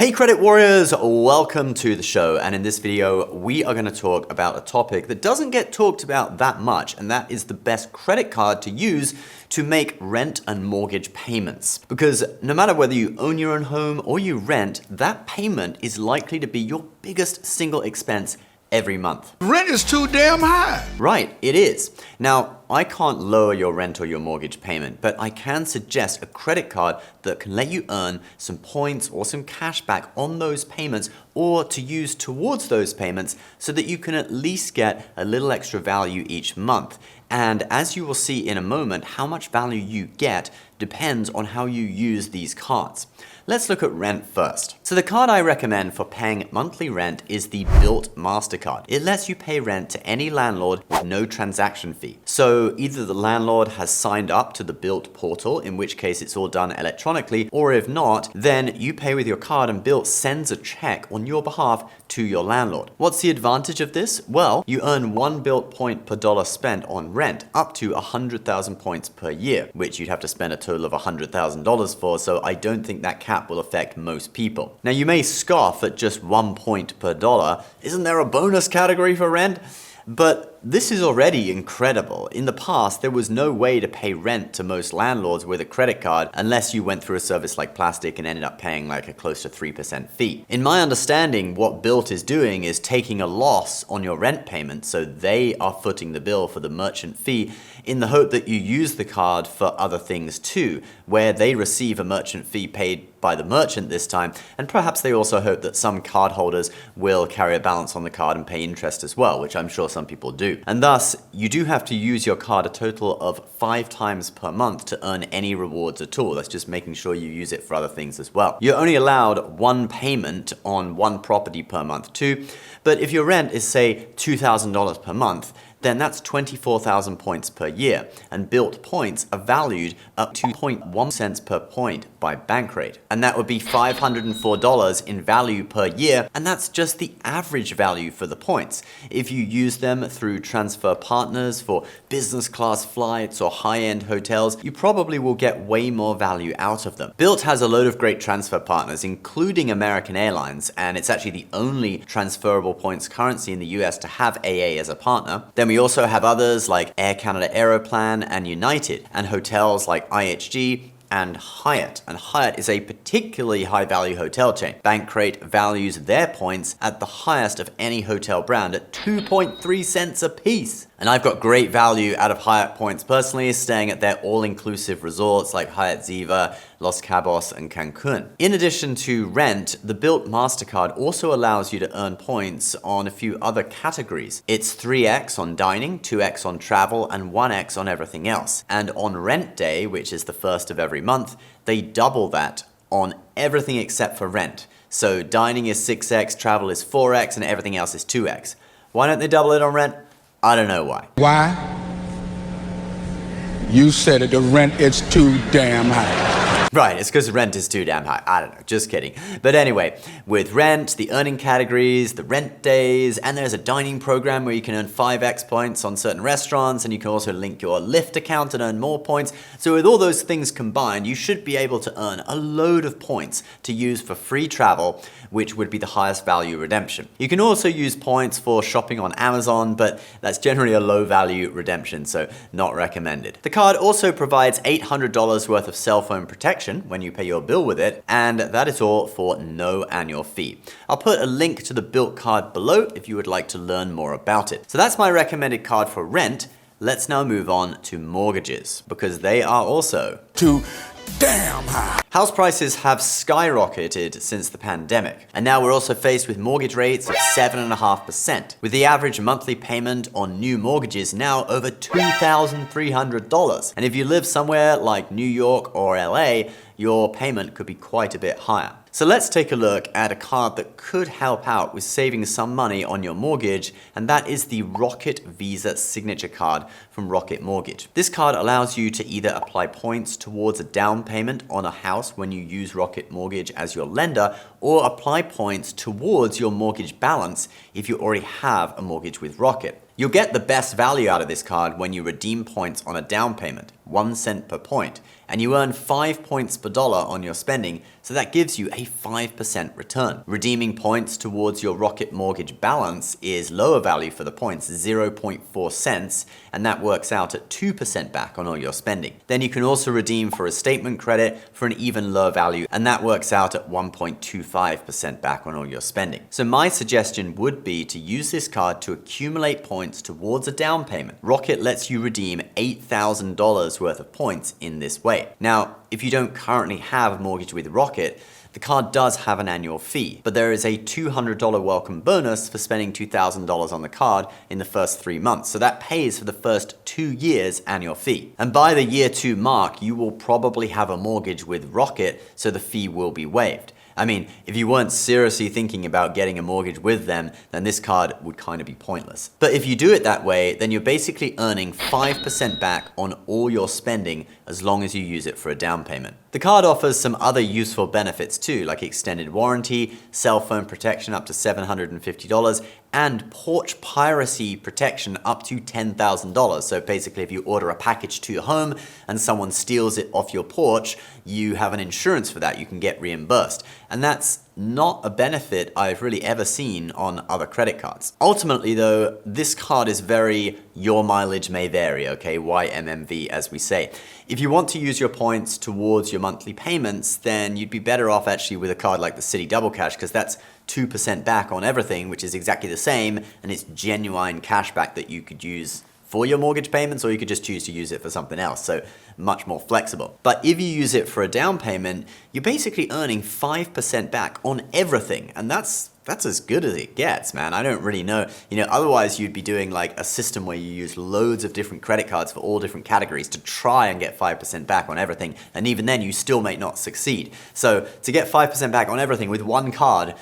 Hey credit warriors, welcome to the show, and in this video we are going to talk about a topic that doesn't get talked about that much, and that is the best credit card to use to make rent and mortgage payments. Because no matter whether you own your own home or you rent, that payment is likely to be your biggest single expense every month. Rent is too damn high. Right, it is. Now, I can't lower your rent or your mortgage payment, but I can suggest a credit card that can let you earn some points or some cash back on those payments or to use towards those payments so that you can at least get a little extra value each month. And as you will see in a moment, how much value you get depends on how you use these cards. Let's look at rent first. So the card I recommend for paying monthly rent is the Built MasterCard. It lets you pay rent to any landlord with no transaction fee. So either the landlord has signed up to the Built portal, in which case it's all done electronically, or if not, then you pay with your card and Built sends a check on your behalf to your landlord. What's the advantage of this? Well, you earn 1 Built point per dollar spent on rent, up to 100,000 points per year, which you'd have to spend a total of $100,000 for, so I don't think that cap will affect most people. Now you may scoff at just 1 point per dollar. Isn't there a bonus category for rent? But this is already incredible. In the past, there was no way to pay rent to most landlords with a credit card unless you went through a service like Plastic and ended up paying like a close to 3% fee. In my understanding, what Built is doing is taking a loss on your rent payment, so they are footing the bill for the merchant fee in the hope that you use the card for other things too, where they receive a merchant fee paid by the merchant this time, and perhaps they also hope that some cardholders will carry a balance on the card and pay interest as well, which I'm sure some people do. And thus, you do have to use your card a total of 5 times per month to earn any rewards at all. That's just making sure you use it for other things as well. You're only allowed one payment on one property per month too, but if your rent is say $2,000 per month, then that's 24,000 points per year, and Built points are valued up to 2.1 cents per point by Bankrate. And that would be $504 in value per year, and that's just the average value for the points. If you use them through transfer partners for business class flights or high-end hotels, you probably will get way more value out of them. Built has a load of great transfer partners, including American Airlines, and it's actually the only transferable points currency in the US to have AA as a partner. Then we also have others like Air Canada Aeroplan and United, and hotels like IHG and Hyatt. And Hyatt is a particularly high-value hotel chain. Bankrate values their points at the highest of any hotel brand at 2.3 cents a piece. And I've got great value out of Hyatt points personally, staying at their all-inclusive resorts like Hyatt Ziva, Los Cabos, and Cancun. In addition to rent, the Built MasterCard also allows you to earn points on a few other categories. It's 3x on dining, 2x on travel, and 1x on everything else. And on rent day, which is the first of every month, they double that on everything except for rent. So dining is 6x, travel is 4x, and everything else is 2x. Why don't they double it on rent? I don't know why. Why? You said it, the rent is too damn high. Right, it's because rent is too damn high. I don't know, just kidding. But anyway, with rent, the earning categories, the rent days, and there's a dining program where you can earn 5x points on certain restaurants, and you can also link your Lyft account and earn more points. So with all those things combined, you should be able to earn a load of points to use for free travel, which would be the highest value redemption. You can also use points for shopping on Amazon, but that's generally a low value redemption, so not recommended. The card also provides $800 worth of cell phone protection when you pay your bill with it, and that is all for no annual fee. I'll put a link to the Built card below if you would like to learn more about it. So that's my recommended card for rent. Let's now move on to mortgages, because they are also Too damn high. House prices have skyrocketed since the pandemic, and now we're also faced with mortgage rates of 7.5%, with the average monthly payment on new mortgages now over $2,300. And if you live somewhere like New York or LA, your payment could be quite a bit higher. So let's take a look at a card that could help out with saving some money on your mortgage, and that is the Rocket Visa Signature Card from Rocket Mortgage. This card allows you to either apply points towards a down payment on a house when you use Rocket Mortgage as your lender, or apply points towards your mortgage balance if you already have a mortgage with Rocket. You'll get the best value out of this card when you redeem points on a down payment. 1 cent per point, and you earn 5 points per dollar on your spending, so that gives you a 5% return. Redeeming points towards your Rocket mortgage balance is lower value for the points, 0.4 cents, and that works out at 2% back on all your spending. Then you can also redeem for a statement credit for an even lower value, and that works out at 1.25% back on all your spending. So my suggestion would be to use this card to accumulate points towards a down payment. Rocket lets you redeem $8,000 worth of points in this way. Now, if you don't currently have a mortgage with Rocket, the card does have an annual fee, but there is a $200 welcome bonus for spending $2,000 on the card in the first 3 months. So that pays for the first 2 years annual fee. And by the year 2 mark, you will probably have a mortgage with Rocket, so the fee will be waived. I mean, if you weren't seriously thinking about getting a mortgage with them, then this card would kind of be pointless. But if you do it that way, then you're basically earning 5% back on all your spending as long as you use it for a down payment. The card offers some other useful benefits too, like extended warranty, cell phone protection up to $750, and porch piracy protection up to $10,000. So basically, if you order a package to your home and someone steals it off your porch, you have an insurance for that. You can get reimbursed. And that's not a benefit I've really ever seen on other credit cards. Ultimately though, this card is very your mileage may vary, okay? YMMV as we say. If you want to use your points towards your monthly payments, then you'd be better off actually with a card like the Citi Double Cash, because that's 2% back on everything, which is exactly the same, and it's genuine cash back that you could use for your mortgage payments, or you could just choose to use it for something else, so much more flexible. But if you use it for a down payment, you're basically earning 5% back on everything, and that's as good as it gets, man. I don't really know. Otherwise you'd be doing like a system where you use loads of different credit cards for all different categories to try and get 5% back on everything, and even then you still may not succeed. So to get 5% back on everything with one card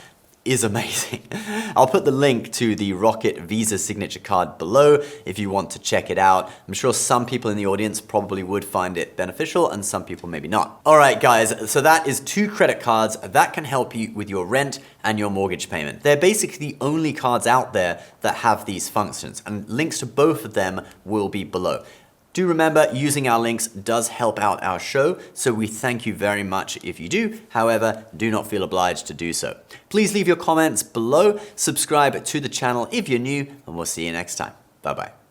is amazing. I'll put the link to the Rocket Visa signature card below if you want to check it out. I'm sure some people in the audience probably would find it beneficial and some people maybe not. All right, guys, so that is 2 credit cards that can help you with your rent and your mortgage payment. They're basically the only cards out there that have these functions, and links to both of them will be below. Do remember, using our links does help out our show, so we thank you very much if you do. However, do not feel obliged to do so. Please leave your comments below, subscribe to the channel if you're new, and we'll see you next time. Bye-bye.